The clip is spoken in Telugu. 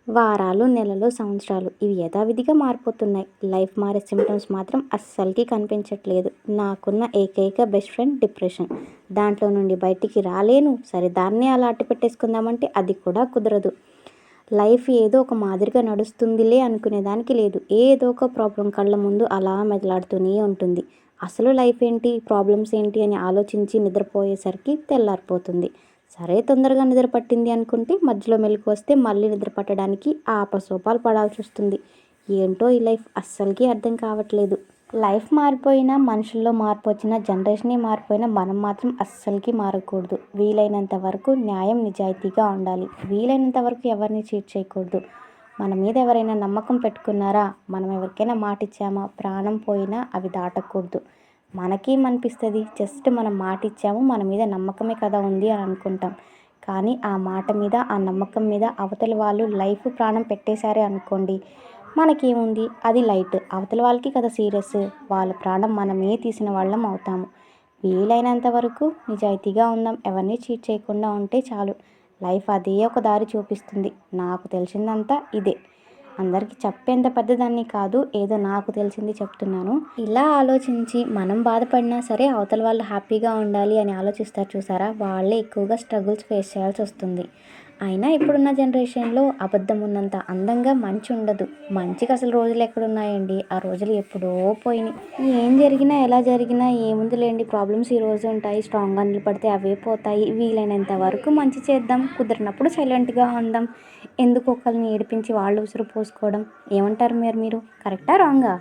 వారాలు, నెలలు, సంవత్సరాలు ఇవి యథావిధిగా మారిపోతున్నాయి. లైఫ్ మారే సింప్టమ్స్ మాత్రం అస్సలకి కనిపించట్లేదు. నాకున్న ఏకైక బెస్ట్ ఫ్రెండ్ డిప్రెషన్. దాంట్లో నుండి బయటికి రాలేను. సరే దాన్నే అలా అట్టిపెట్టేసుకుందామంటే అది కూడా కుదరదు. లైఫ్ ఏదో ఒక మాదిరిగా నడుస్తుందిలే అనుకునేదానికి లేదు. ఏదో ఒక ప్రాబ్లం కళ్ళ ముందు అలా మెదలాడుతూనే ఉంటుంది. అసలు లైఫ్ ఏంటి, ప్రాబ్లమ్స్ ఏంటి అని ఆలోచించి నిద్రపోయేసరికి తెల్లారిపోతుంది. సరే తొందరగా నిద్ర పట్టింది అనుకుంటే మధ్యలో మెలకువ వస్తే మళ్ళీ నిద్ర పట్టడానికి ఆపసోపాలు పడాల్సి వస్తుంది. ఏంటో ఈ లైఫ్ అస్సలకి అర్థం కావట్లేదు. లైఫ్ మారిపోయినా, మనుషుల్లో మార్పు వచ్చినా, జనరేషనే మారిపోయినా మనం మాత్రం అస్సలకి మారకూడదు. వీలైనంత వరకు న్యాయం, నిజాయితీగా ఉండాలి. వీలైనంత వరకు ఎవరిని చీట్ చేయకూడదు. మన మీద ఎవరైనా నమ్మకం పెట్టుకున్నారా, మనం ఎవరికైనా మాట ఇచ్చామా, ప్రాణం పోయినా అవి దాటకూడదు. మనకేమనిపిస్తుంది, జస్ట్ మనం మాట ఇచ్చాము, మన మీద నమ్మకమే కదా ఉంది అని అనుకుంటాం. కానీ ఆ మాట మీద, ఆ నమ్మకం మీద అవతల వాళ్ళు లైఫ్, ప్రాణం పెట్టేశారే అనుకోండి, మనకేముంది, అది లైట్. అవతల వాళ్ళకి కదా సీరియస్. వాళ్ళ ప్రాణం మనమే తీసిన వాళ్ళం అవుతాము. వీలైనంత వరకు నిజాయితీగా ఉందాం. ఎవరిని చీట్ చేయకుండా ఉంటే చాలు. లైఫ్ అదే ఒక దారి చూపిస్తుంది. నాకు తెలిసిందంతా ఇదే. అందరికీ చెప్పేంత పెద్దదాన్ని కాదు, ఏదో నాకు తెలిసింది చెప్తున్నాను. ఇలా ఆలోచించి మనం బాధపడినా సరే అవతల వాళ్ళు హ్యాపీగా ఉండాలి అని ఆలోచిస్తారు చూసారా, వాళ్ళే ఎక్కువగా స్ట్రగుల్స్ ఫేస్ చేయాల్సి వస్తుంది. అయినా ఇప్పుడున్న జనరేషన్లో అబద్ధం ఉన్నంత అందంగా మంచి ఉండదు. మంచికి అసలు రోజులు ఎక్కడున్నాయండి, ఆ రోజులు ఎప్పుడో పోయినాయి. ఏం జరిగినా ఎలా జరిగినా ఏముందిలేండి, ప్రాబ్లమ్స్ ఈ రోజు ఉంటాయి. స్ట్రాంగ్గా నిలబడితే అవే పోతాయి. వీలైనంత వరకు మంచి చేద్దాం, కుదిరినప్పుడు సైలెంట్గా ఉందాం. ఎందుకు ఒకరిని ఏడిపించి వాళ్ళు ఉసురు పోసుకోవడం. ఏమంటారు మీరు? కరెక్టా రాంగా?